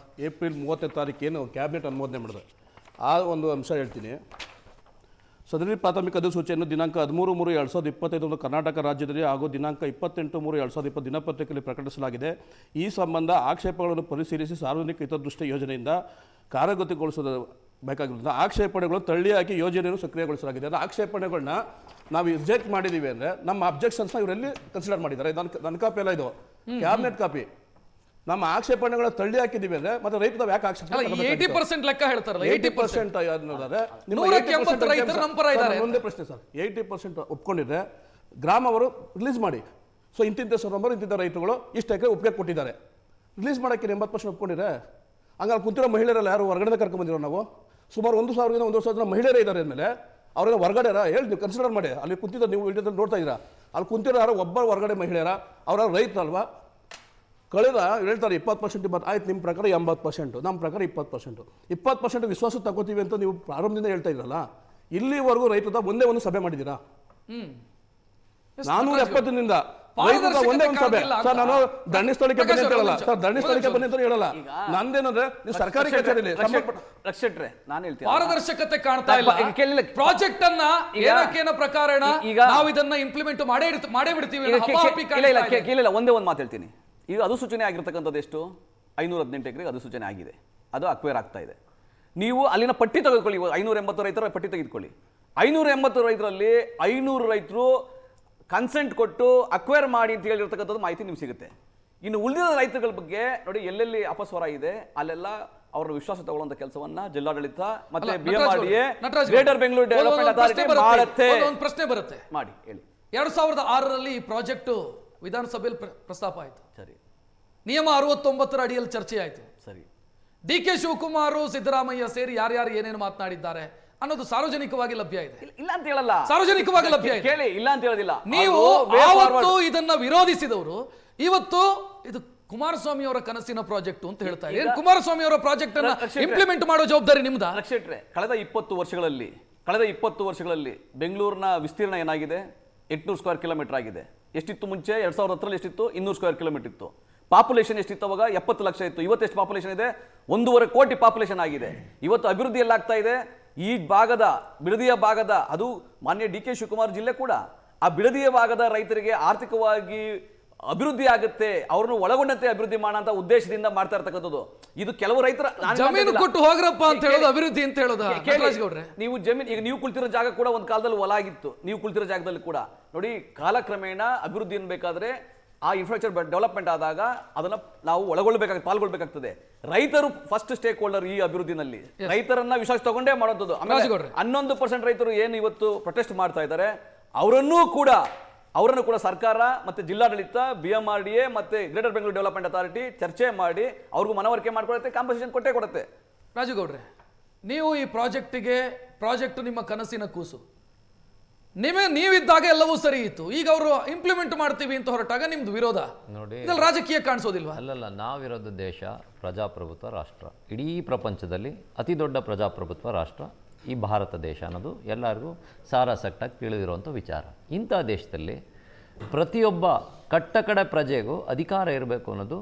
[SPEAKER 2] ಏಪ್ರಿಲ್ 30 ತಾರೀಕೇನು ಕ್ಯಾಬಿನೆಟ್ ಅನುಮೋದನೆ ಮಾಡಿದೆ. ಆ ಒಂದು ಅಂಶ ಹೇಳ್ತೀನಿ. ಸದರಿ ಪ್ರಾಥಮಿಕ ಅಧಿಸೂಚನೆಯನ್ನು ದಿನಾಂಕ 13/3/2025 ಕರ್ನಾಟಕ ರಾಜ್ಯದಲ್ಲಿ ಹಾಗೂ ದಿನಾಂಕ 28/3/2020 ದಿನಪತ್ರಿಕೆಯಲ್ಲಿ ಪ್ರಕಟಿಸಲಾಗಿದೆ. ಈ ಸಂಬಂಧ ಆಕ್ಷೇಪಗಳನ್ನು ಪರಿಶೀಲಿಸಿ ಸಾರ್ವಜನಿಕ ಹಿತದೃಷ್ಟಿ ಯೋಜನೆಯಿಂದ ಕಾರ್ಯಗತಗೊಳಿಸಬೇಕಾಗಿರುತ್ತದೆ. ಆಕ್ಷೇಪಣೆಗಳು ತಳ್ಳಿಹಾಕಿ ಯೋಜನೆಯನ್ನು ಸಕ್ರಿಯಗೊಳಿಸಲಾಗಿದೆ. ಅಂದರೆ ಆಕ್ಷೇಪಣೆಗಳನ್ನ ನಾವು ರಿಜೆಕ್ಟ್ ಮಾಡಿದ್ದೀವಿ ಅಂದರೆ ನಮ್ಮ ಅಬ್ಜೆಕ್ಷನ್ಸ್ನ ಇವರಲ್ಲಿ ಕನ್ಸಿಡರ್ ಮಾಡಿದ್ದಾರೆ. ನನ್ನ ಕಾಪಿ ಎಲ್ಲ ಇದು ಕ್ಯಾಬಿನೆಟ್ ಕಾಪಿ. ನಮ್ಮ ಆಕ್ಷೇಪಣೆಗಳ ತಳ್ಳಿ ಹಾಕಿದ್ದೀವಿ ಅಂದ್ರೆ ಮತ್ತೆ ರೈತರು ಯಾಕೆ ಆಕ್ಷೇಪಣೆ
[SPEAKER 1] 80% ಲೆಕ್ಕ ಹೇಳ್ತಾರಲ್ಲ,
[SPEAKER 2] 80% ಅನ್ನೋದಾದ್ರೆ ನಿಮ್ಮ
[SPEAKER 1] 180 ರೈತರು ನಮ್ಮ ಪರ ಇದ್ದಾರೆ.
[SPEAKER 2] ಒಂದೇ ಪ್ರಶ್ನೆ ಸರ್, 80% ಒಪ್ಕೊಂಡಿದ್ರೆ ಗ್ರಾಮ ಅವರು ರಿಲೀಸ್ ಮಾಡಿ. ಸೊ ಇಂತಿಂತ ನಂಬರ್ ಇಂತಿಂತ ರೈತರುಗಳು ಇಷ್ಟು ಎಕರೆ ಒಪ್ಪಿಗೆ ಕೊಟ್ಟಿದ್ದಾರೆ, ರಿಲೀಸ್ ಮಾಡೋಕ್ಕೆ 80% ಒಪ್ಕೊಂಡಿದ್ರೆ ಹಂಗಾಗಿ ಕುಂತಿರೋ ಮಹಿಳೆಯರೆಲ್ಲ ಯಾರು ಹೊರಗಡೆ ಕರ್ಕೊಂಡ್ ಬಂದಿರೋ ನಾವು ಸುಮಾರು 1,000 1,000 ಜನ ಮಹಿಳೆಯರೇ ಇದ್ದಾರೆ ಅಂದಮೇಲೆ ಅವ್ರೇನೋ ಹೊರಗಡೆ ಹೇಳಿ ನೀವು ಕನ್ಸಿಡರ್ ಮಾಡಿ. ಅಲ್ಲಿ ಕುಂತಿದ್ದ ನೀವು ವಿಡಿಯೋದಲ್ಲಿ ನೋಡ್ತಾ ಇದ್ದೀರಾ, ಅಲ್ಲಿ ಕುಂತಿರೋ ಯಾರೋ ಒಬ್ಬ ಹೊರಗಡೆ ಮಹಿಳೆಯರ ಅವರ ರೈತರಲ್ವಾ ಕಳೆದ ಹೇಳ್ತಾರೆ 20% ಆಯ್ತು. ನಿಮ್ಮ ಪ್ರಕಾರ 80%, ನಮ್ಮ ಪ್ರಕಾರ 20%. 20% ವಿಶ್ವಾಸ ತಗೋತೀವಿ ಅಂತ ನೀವು ಪ್ರಾರಂಭದಿಂದ ಹೇಳ್ತಾ ಇದ್ರಲ್ಲ, ಇಲ್ಲಿವರೆಗೂ ರೈತದ ಒಂದೇ ಒಂದು ಸಭೆ ಮಾಡಿದ್ದೀರಾ? 470 ಒಂದೇ ಒಂದು ಸಭೆ ಸರ್. ನಾನು ದಂಡಿ ಸ್ಥಳಕ್ಕೆ ಬನ್ನಿ ಅಂತ ಹೇಳಲ್ಲ ಸರ್, ದಂಡಿ ಸ್ಥಳಕ್ಕೆ ಬನ್ನಿ ಅಂತ ಹೇಳಲ್ಲ. ನಂದೇನಂದ್ರೆ ನೀವು ಸರ್ಕಾರಿ ಕಚೇರಿಯಲ್ಲಿ
[SPEAKER 3] ರಕ್ಷಟ್ರೆ ನಾನು ಹೇಳ್ತೀನಿ
[SPEAKER 1] ಪಾರದರ್ಶಕತೆ ಕಾಣ್ತಾ ಇಲ್ಲ. ಪ್ರಾಜೆಕ್ಟ್ ಅನ್ನ ಏನಕ್ಕೇನ ಪ್ರಕಾರಣ ಈಗ ನಾವು ಇದನ್ನ ಇಂಪ್ಲಿಮೆಂಟ್ ಮಾಡೇ ಬಿಡ್ತೀವಿ.
[SPEAKER 3] ಕೇಳಿಲ್ಲ, ಒಂದೇ ಒಂದು ಮಾತು ಹೇಳ್ತೀನಿ. ಈಗ ಅಧಿಸೂಚನೆ ಆಗಿರ್ತಕ್ಕಂಥದ್ದು ಎಷ್ಟು? 518 ಎಕರೆಗೆ ಅಧಿಸೂಚನೆ ಆಗಿದೆ, ಅದು ಅಕ್ವೈರ್ ಆಗ್ತಾ ಇದೆ. ನೀವು ಅಲ್ಲಿನ ಪಟ್ಟಿ ತೆಗೆದುಕೊಳ್ಳಿ. 580 ರೈತರ ಪಟ್ಟಿ ತೆಗೆದುಕೊಳ್ಳಿ. 580 ರೈತರಲ್ಲಿ 500 ರೈತರು ಕನ್ಸೆಂಟ್ ಕೊಟ್ಟು ಅಕ್ವೈರ್ ಮಾಡಿ ಅಂತ ಹೇಳಿರ್ತಕ್ಕಂಥದ್ದು ಮಾಹಿತಿ ನಿಮ್ಗೆ ಸಿಗುತ್ತೆ. ಇನ್ನು ಉಳಿದ ರೈತರುಗಳ ಬಗ್ಗೆ ನೋಡಿ, ಎಲ್ಲೆಲ್ಲಿ ಅಪಸ್ವರ ಇದೆ ಅಲ್ಲೆಲ್ಲ ಅವರ ವಿಶ್ವಾಸ ತಗೊಳ್ಳುವಂತ ಕೆಲಸವನ್ನ ಜಿಲ್ಲಾಡಳಿತ ಮತ್ತೆ BMRDA greater Bengaluru development authority ಮಾಡುತ್ತೆ.
[SPEAKER 1] ಒಂದು ಪ್ರಶ್ನೆ ಬರುತ್ತೆ,
[SPEAKER 3] ಮಾಡಿ ಹೇಳಿ.
[SPEAKER 1] 2006ರಲ್ಲಿ ಈ ಪ್ರಾಜೆಕ್ಟ್ ವಿಧಾನಸಭೆಯಲ್ಲಿ ಪ್ರಸ್ತಾಪ ಆಯಿತು.
[SPEAKER 3] ಸರಿ.
[SPEAKER 1] ನಿಯಮ 69 ಅಡಿಯಲ್ಲಿ ಚರ್ಚೆ ಆಯಿತು.
[SPEAKER 3] ಸರಿ. DK
[SPEAKER 1] ಶಿವಕುಮಾರ್, ಸಿದ್ದರಾಮಯ್ಯ ಸೇರಿ ಯಾರ್ಯಾರು ಏನೇನು ಮಾತನಾಡಿದ್ದಾರೆ ಅನ್ನೋದು ಸಾರ್ವಜನಿಕವಾಗಿ ಲಭ್ಯ ಇದೆ.
[SPEAKER 3] ಇಲ್ಲ ಅಂತ ಹೇಳಲ್ಲ,
[SPEAKER 1] ಸಾರ್ವಜನಿಕವಾಗಿ ಲಭ್ಯ ಇದೆ.
[SPEAKER 3] ಕೇಳಿ, ಇಲ್ಲ ಅಂತ ಹೇಳೋದಿಲ್ಲ.
[SPEAKER 1] ನೀವು ಆವತ್ತು ಇದನ್ನ ವಿರೋಧಿಸಿದವರು ಇವತ್ತು ಇದು ಕುಮಾರಸ್ವಾಮಿ ಅವರ ಕನಸಿನ ಪ್ರಾಜೆಕ್ಟ್ ಅಂತ ಹೇಳ್ತಾ ಇದ್ದಾರೆ. ಕುಮಾರಸ್ವಾಮಿ ಅವರ ಪ್ರಾಜೆಕ್ಟ್ ಅನ್ನ ಇಂಪ್ಲಿಮೆಂಟ್ ಮಾಡೋ ಜವಾಬ್ದಾರಿ ನಿಮ್ದ?
[SPEAKER 3] ರಕ್ಷಟ್ರೆ, ಕಳೆದ 20 ವರ್ಷಗಳಲ್ಲಿ ಬೆಂಗಳೂರಿನ ವಿಸ್ತೀರ್ಣ ಏನಾಗಿದೆ? 800 ಸ್ಕ್ವೇರ್ ಕಿಲೋಮೀಟರ್ ಆಗಿದೆ. ಎಷ್ಟಿತ್ತು ಮುಂಚೆ? 2010ರಲ್ಲಿ ಎಷ್ಟಿತ್ತು? 200 ಸ್ಕ್ವೇರ್ ಕಿಲೋಮೀಟರ್ ಇತ್ತು. ಪಾಪ್ಯುಲೇಷನ್ ಎಷ್ಟಿತ್ತು ಅವಾಗ? 70 ಲಕ್ಷ ಇತ್ತು. ಇವತ್ತು ಎಷ್ಟು ಪಾಪ್ಯುಲೇಷನ್ ಇದೆ? 1.5 ಕೋಟಿ ಪಾಪ್ಯುಲೇಷನ್ ಆಗಿದೆ. ಇವತ್ತು ಅಭಿವೃದ್ಧಿ ಎಲ್ಲಾಗ್ತಾ ಇದೆ? ಈ ಭಾಗದ ಬಿಡದಿಯ ಭಾಗದ, ಅದು ಮಾನ್ಯ DK ಶಿವಕುಮಾರ್ ಜಿಲ್ಲೆ ಕೂಡ, ಆ ಬಿಡದಿಯ ಭಾಗದ ರೈತರಿಗೆ ಆರ್ಥಿಕವಾಗಿ ಅಭಿವೃದ್ಧಿ ಆಗುತ್ತೆ, ಅವ್ರನ್ನು ಒಳಗೊಂಡಂತೆ ಅಭಿವೃದ್ಧಿ ಮಾಡೋ ಅಂತ ಉದ್ದೇಶದಿಂದ ಮಾಡ್ತಾ ಇರ್ತಕ್ಕಂಥದ್ದು. ಇದು ಕೆಲವು ರೈತರ
[SPEAKER 1] ಜಮೀನು ಕೊಟ್ಟು ಹೋಗ್ರಪ್ಪ ಅಂತ ಹೇಳೋದು ಅಭಿವೃದ್ಧಿ ಅಂತ ಹೇಳೋದು.
[SPEAKER 3] ನೀವು ಜಮೀನು, ಈಗ ನೀವು ಕುಳಿತಿರೋ ಜಾಗ ಕೂಡ ಒಂದು ಕಾಲದಲ್ಲಿ ಹೊಲ ಆಗಿತ್ತು. ನೀವು ಕುಳಿತಿರೋ ಜಾಗದಲ್ಲಿ ಕೂಡ ನೋಡಿ, ಕಾಲಕ್ರಮೇಣ ಅಭಿವೃದ್ಧಿ ಅನ್ಬೇಕಾದ್ರೆ ಆ ಇನ್ಫ್ರಾಸ್ಟ್ರಕ್ಚರ್ ಡೆವಲಪ್ಮೆಂಟ್ ಆದಾಗ ಅದನ್ನ ನಾವು ಪಾಲ್ಗೊಳ್ಬೇಕಾಗ್ತದೆ. ರೈತರು ಫಸ್ಟ್ ಸ್ಟೇಕ್ ಹೋಲ್ಡರ್ ಈ ಅಭಿವೃದ್ಧಿನಲ್ಲಿ. ರೈತರನ್ನ ವಿಶ್ವಾಸ ತಗೊಂಡೇ ಮಾಡೋದು. 11% ರೈತರು ಏನು ಇವತ್ತು ಪ್ರೊಟೆಸ್ಟ್ ಮಾಡ್ತಾ ಇದ್ದಾರೆ, ಅವರನ್ನು ಕೂಡ ಸರ್ಕಾರ ಮತ್ತೆ ಜಿಲ್ಲಾಡಳಿತ, BMRDA ಮತ್ತೆ ಗ್ರೇಟರ್ ಬೆಂಗಳೂರು ಡೆವಲಪ್ಮೆಂಟ್ ಅಥಾರಿಟಿ ಚರ್ಚೆ ಮಾಡಿ ಅವ್ರಿಗೂ ಮನವರಿಕೆ ಮಾಡ್ಕೊಳುತ್ತೆ, ಕಾಂಪನ್ಸೇಷನ್ ಕೊಡುತ್ತೆ.
[SPEAKER 1] ರಾಜುಗೌಡ್ರೆ, ನೀವು ಈ ಪ್ರಾಜೆಕ್ಟ್ ನಿಮ್ಮ ಕನಸಿನ ಕೂಸು. ನೀವಿದ್ದಾಗ ಎಲ್ಲವೂ ಸರಿ ಇತ್ತು. ಈಗ ಅವರು ಇಂಪ್ಲಿಮೆಂಟ್ ಮಾಡ್ತೀವಿ ಅಂತ ಹೊರಟಾಗ ನಿಮ್ದು ವಿರೋಧ ನೋಡಿ. ಇದ್ರಲ್ಲಿ ರಾಜಕೀಯ ಕಾಣಿಸೋದಿಲ್ವಾ?
[SPEAKER 4] ಅಲ್ಲಲ್ಲ, ನಾವಿರೋದು ದೇಶ ಪ್ರಜಾಪ್ರಭುತ್ವ ರಾಷ್ಟ್ರ. ಇಡೀ ಪ್ರಪಂಚದಲ್ಲಿ ಅತಿ ದೊಡ್ಡ ಪ್ರಜಾಪ್ರಭುತ್ವ ರಾಷ್ಟ್ರ ಈ ಭಾರತ ದೇಶ ಅನ್ನೋದು ಎಲ್ಲರಿಗೂ ಸಾರಾಸಟ್ಟಾಗಿ ತಿಳಿದಿರುವಂಥ ವಿಚಾರ. ಇಂಥ ದೇಶದಲ್ಲಿ ಪ್ರತಿಯೊಬ್ಬ ಕಟ್ಟಕಡೆ ಪ್ರಜೆಗೂ ಅಧಿಕಾರ ಇರಬೇಕು ಅನ್ನೋದು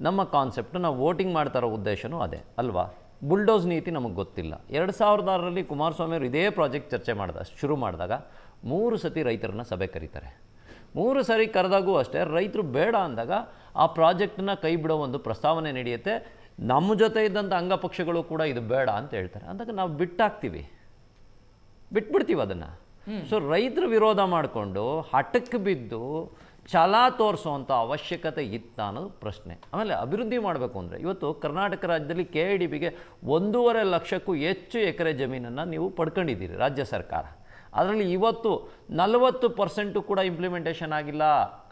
[SPEAKER 4] ನಮ್ಮ ಕಾನ್ಸೆಪ್ಟ್. ನಾವು ವೋಟಿಂಗ್ ಮಾಡ್ತಾರೋ ಉದ್ದೇಶನೂ ಅದೇ ಅಲ್ವಾ? ಬುಲ್ಡೋಸ್ ನೀತಿ ನಮಗೆ ಗೊತ್ತಿಲ್ಲ. 2006ರಲ್ಲಿ ಕುಮಾರಸ್ವಾಮಿ ಅವರು ಇದೇ ಪ್ರಾಜೆಕ್ಟ್ ಶುರು ಮಾಡಿದಾಗ 3 ಸತಿ ರೈತರನ್ನ ಸಭೆ ಕರೀತಾರೆ. 3 ಸರಿ ಕರೆದಾಗೂ ಅಷ್ಟೇ ರೈತರು ಬೇಡ ಅಂದಾಗ ಆ ಪ್ರಾಜೆಕ್ಟನ್ನ ಕೈ ಬಿಡೋ ಒಂದು ಪ್ರಸ್ತಾವನೆ ನಡೆಯುತ್ತೆ. ನಮ್ಮ ಜೊತೆ ಇದ್ದಂಥ ಅಂಗಪಕ್ಷಗಳು ಕೂಡ ಇದು ಬೇಡ ಅಂತ ಹೇಳ್ತಾರೆ. ಅಂದಾಗ ನಾವು ಬಿಟ್ಬಿಡ್ತೀವಿ ಅದನ್ನು. ಸೊ ರೈತರು ವಿರೋಧ ಮಾಡಿಕೊಂಡು ಹಠಕ್ಕೆ ಬಿದ್ದು ಛಲ ತೋರಿಸುವಂಥ ಅವಶ್ಯಕತೆ ಇತ್ತ ಅನ್ನೋದು ಪ್ರಶ್ನೆ. ಆಮೇಲೆ ಅಭಿವೃದ್ಧಿ ಮಾಡಬೇಕು ಅಂದರೆ ಇವತ್ತು ಕರ್ನಾಟಕ ರಾಜ್ಯದಲ್ಲಿ KIDBಗೆ 1.5 ಲಕ್ಷಕ್ಕೂ ಹೆಚ್ಚು ಎಕರೆ ಜಮೀನನ್ನು ನೀವು ಪಡ್ಕೊಂಡಿದ್ದೀರಿ ರಾಜ್ಯ ಸರ್ಕಾರ. ಅದರಲ್ಲಿ ಇವತ್ತು 40% ಕೂಡ ಇಂಪ್ಲಿಮೆಂಟೇಷನ್ ಆಗಿಲ್ಲ.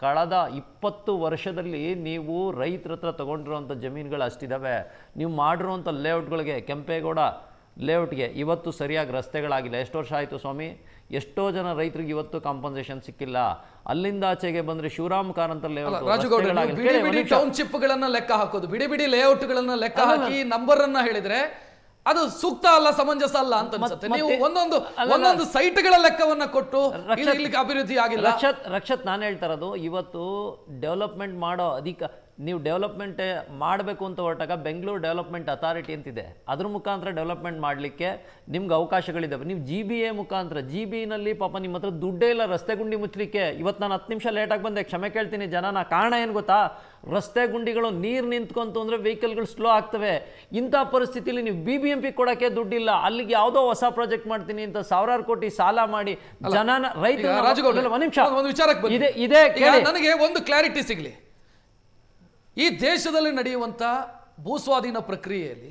[SPEAKER 4] ಕಳೆದ 20 ವರ್ಷದಲ್ಲಿ ನೀವು ರೈತರ ಹತ್ರ ತೊಗೊಂಡಿರುವಂಥ ಜಮೀನುಗಳು ಅಷ್ಟಿದ್ದಾವೆ. ನೀವು ಮಾಡಿರುವಂಥ ಲೇಔಟ್ಗಳಿಗೆ, ಕೆಂಪೇಗೌಡ ಲೇಔಟ್ಗೆ ಇವತ್ತು ಸರಿಯಾಗಿ ರಸ್ತೆಗಳಾಗಿಲ್ಲ. ಎಷ್ಟು ವರ್ಷ ಆಯಿತು ಸ್ವಾಮಿ? ಎಷ್ಟೋ ಜನ ರೈತರಿಗೆ ಇವತ್ತು ಕಾಂಪನ್ಸೇಷನ್ ಸಿಕ್ಕಿಲ್ಲ. ಅಲ್ಲಿಂದ ಆಚೆಗೆ ಬಂದರೆ ಶಿವರಾಮ್ ಕಾರಂತ ಲೇಔಟ್,
[SPEAKER 1] ಟೌನ್ಶಿಪ್ಗಳನ್ನ ಲೆಕ್ಕ ಹಾಕೋದು, ಬಿಡಿ ಲೇಔಟ್ಗಳನ್ನ ಲೆಕ್ಕ ಹಾಕಿ ನಂಬರ್ ಅನ್ನ ಹೇಳಿದ್ರೆ ಅದು ಸೂಕ್ತ ಅಲ್ಲ, ಸಮಂಜಸ ಅಲ್ಲ ಅಂತ ಅನ್ಸುತ್ತೆ. ನೀವು ಒಂದೊಂದು ಸೈಟ್ಗಳ ಲೆಕ್ಕವನ್ನ ಕೊಟ್ಟು ಅಭಿವೃದ್ಧಿ ಆಗಿಲ್ಲ.
[SPEAKER 4] ರಕ್ಷತ್, ನಾನು ಹೇಳ್ತಾ ಇರೋದು ಇವತ್ತು ಡೆವಲಪ್ಮೆಂಟ್ ಮಾಡೋ ನೀವು ಡೆವಲಪ್ಮೆಂಟ್ ಮಾಡಬೇಕು ಅಂತ ಹೊರಟಾಗ ಬೆಂಗಳೂರು ಡೆವಲಪ್ಮೆಂಟ್ ಅಥಾರಿಟಿ ಅಂತಿದೆ, ಅದ್ರ ಮುಖಾಂತರ ಡೆವಲಪ್ಮೆಂಟ್ ಮಾಡಲಿಕ್ಕೆ ನಿಮ್ಗೆ ಅವಕಾಶಗಳಿದ್ದಾವೆ. ನೀವು GBA ಮುಖಾಂತರ, GB-ನಲ್ಲಿ ಪಾಪ ನಿಮ್ಮ ಹತ್ರ ದುಡ್ಡೇ ಇಲ್ಲ ರಸ್ತೆ ಗುಂಡಿ ಮುಚ್ಚಲಿಕ್ಕೆ. ಇವತ್ತು ನಾನು 10 ನಿಮಿಷ ಲೇಟಾಗಿ ಬಂದೆ, ಕ್ಷಮೆ ಕೇಳ್ತೀನಿ ಜನನ. ಕಾರಣ ಏನು ಗೊತ್ತಾ? ರಸ್ತೆ ಗುಂಡಿಗಳು ನೀರು ನಿಂತ್ಕೊಂತು ಅಂದರೆ ವೆಹಿಕಲ್ಗಳು ಸ್ಲೋ ಆಗ್ತವೆ. ಇಂಥ ಪರಿಸ್ಥಿತಿಯಲ್ಲಿ ನೀವು BBMP ಕೊಡೋಕ್ಕೆ ದುಡ್ಡಿಲ್ಲ, ಅಲ್ಲಿಗೆ ಯಾವುದೋ ಹೊಸ ಪ್ರಾಜೆಕ್ಟ್ ಮಾಡ್ತೀನಿ ಅಂತ ಸಾವಿರಾರು ಕೋಟಿ ಸಾಲ ಮಾಡಿ ಜನನ ರೈತರ
[SPEAKER 1] ರಾಜಗೌಡ ಒಂದು ವಿಚಾರಕ್ಕೆ ಬನ್ನಿ.
[SPEAKER 4] ಇದೆ
[SPEAKER 1] ಈಗ ನನಗೆ ಒಂದು ಕ್ಲಾರಿಟಿ ಸಿಗಲಿ. ಈ ದೇಶದಲ್ಲಿ ನಡೆಯುವಂತ ಭೂಸ್ವಾಧೀನ ಪ್ರಕ್ರಿಯೆಯಲ್ಲಿ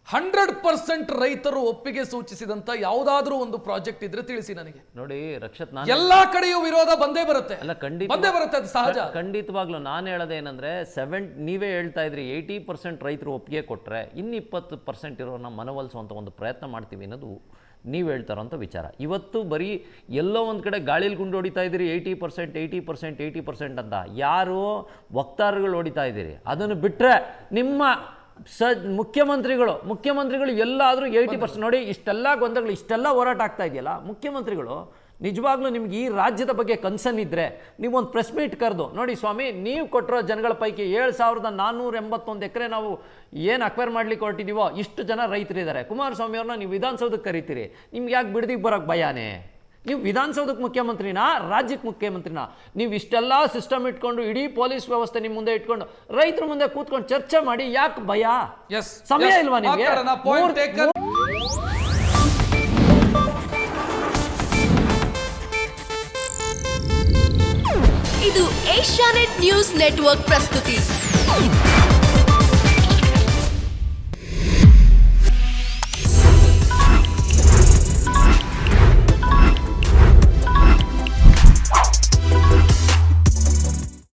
[SPEAKER 1] 100% ರೈತರು ಒಪ್ಪಿಗೆ ಸೂಚಿಸಿದಂತ ಯಾವುದಾದ್ರೂ ಒಂದು ಪ್ರಾಜೆಕ್ಟ್ ಇದ್ರೆ ತಿಳಿಸಿ ನನಗೆ.
[SPEAKER 4] ನೋಡಿ ರಕ್ಷತ್,
[SPEAKER 1] ಎಲ್ಲಾ ಕಡೆಯೂ ವಿರೋಧ ಬಂದೇ ಬರುತ್ತೆ.
[SPEAKER 4] ಅಲ್ಲ,
[SPEAKER 1] ಬಂದೇ ಬರುತ್ತೆ, ಅದು ಸಹಜ.
[SPEAKER 4] ಖಂಡಿತವಾಗ್ಲೂ ನಾನು ಹೇಳೋದೇನೆಂದ್ರೆ ನೀವೇ ಹೇಳ್ತಾ ಇದ್ರಿ 80% ರೈತರು ಒಪ್ಪಿಗೆ ಕೊಟ್ಟರೆ ಇನ್ನು 20% ಇರೋನ ಮನವೊಲಿಸುವಂಥ ಒಂದು ಪ್ರಯತ್ನ ಮಾಡ್ತೀವಿ ಅನ್ನೋದು ನೀವು ಹೇಳ್ತಾರಂಥ ವಿಚಾರ. ಇವತ್ತು ಬರೀ ಎಲ್ಲೋ ಒಂದು ಕಡೆ ಗಾಳಿಲಿ ಗುಂಡು ಹೊಡಿತಾ ಇದ್ದೀರಿ 80% ಅಂತ. ಯಾರು ವಕ್ತಾರಗಳು ಹೊಡಿತಾ ಇದ್ದೀರಿ, ಅದನ್ನು ಬಿಟ್ಟರೆ ನಿಮ್ಮ ಮುಖ್ಯಮಂತ್ರಿಗಳು ಎಲ್ಲಾದರೂ 80% ನೋಡಿ. ಇಷ್ಟೆಲ್ಲ ಗೊಂದಲಗಳು, ಇಷ್ಟೆಲ್ಲ ಹೋರಾಟ ಆಗ್ತಾ ಇದೆಯಲ್ಲ, ಮುಖ್ಯಮಂತ್ರಿಗಳು ನಿಜವಾಗ್ಲೂ ನಿಮ್ಗೆ ಈ ರಾಜ್ಯದ ಬಗ್ಗೆ ಕನ್ಸರ್ನ್ ಇದ್ದರೆ ನೀವೊಂದು ಪ್ರೆಸ್ ಮೀಟ್ ಕರೆದು ನೋಡಿ ಸ್ವಾಮಿ, ನೀವು ಕೊಟ್ಟಿರೋ ಜನಗಳ ಪೈಕಿ 7481 ಎಕರೆ ನಾವು ಏನು ಅಕ್ವೈರ್ ಮಾಡ್ಲಿಕ್ಕೆ ಹೊರಟಿದ್ದೀವೋ ಇಷ್ಟು ಜನ ರೈತರಿದ್ದಾರೆ. ಕುಮಾರಸ್ವಾಮಿ ಅವ್ರನ್ನ ನೀವು ವಿಧಾನಸೌಧಕ್ಕೆ ಕರಿತೀರಿ, ನಿಮ್ಗೆ ಯಾಕೆ ಬಿಡದಿಗೆ ಬರೋಕ್ಕೆ ಭಯಾನೇ? ನೀವು ವಿಧಾನಸೌಧಕ್ಕೆ ಮುಖ್ಯಮಂತ್ರಿನಾ, ರಾಜ್ಯಕ್ಕೆ ಮುಖ್ಯಮಂತ್ರಿನಾ? ನೀವು ಇಷ್ಟೆಲ್ಲ ಸಿಸ್ಟಮ್ ಇಟ್ಕೊಂಡು ಇಡೀ ಪೊಲೀಸ್ ವ್ಯವಸ್ಥೆ ನಿಮ್ಮ ಮುಂದೆ ಇಟ್ಕೊಂಡು ರೈತರ ಮುಂದೆ ಕೂತ್ಕೊಂಡು ಚರ್ಚೆ ಮಾಡಿ ಯಾಕೆ ಭಯ? ಸಮಯ ಇಲ್ವಾ ನಿಮಗೆ?
[SPEAKER 5] ಇದು ಏಷ್ಯಾನೆಟ್ ನ್ಯೂಸ್ ನೆಟ್ವರ್ಕ್ ಪ್ರಸ್ತುತಿ.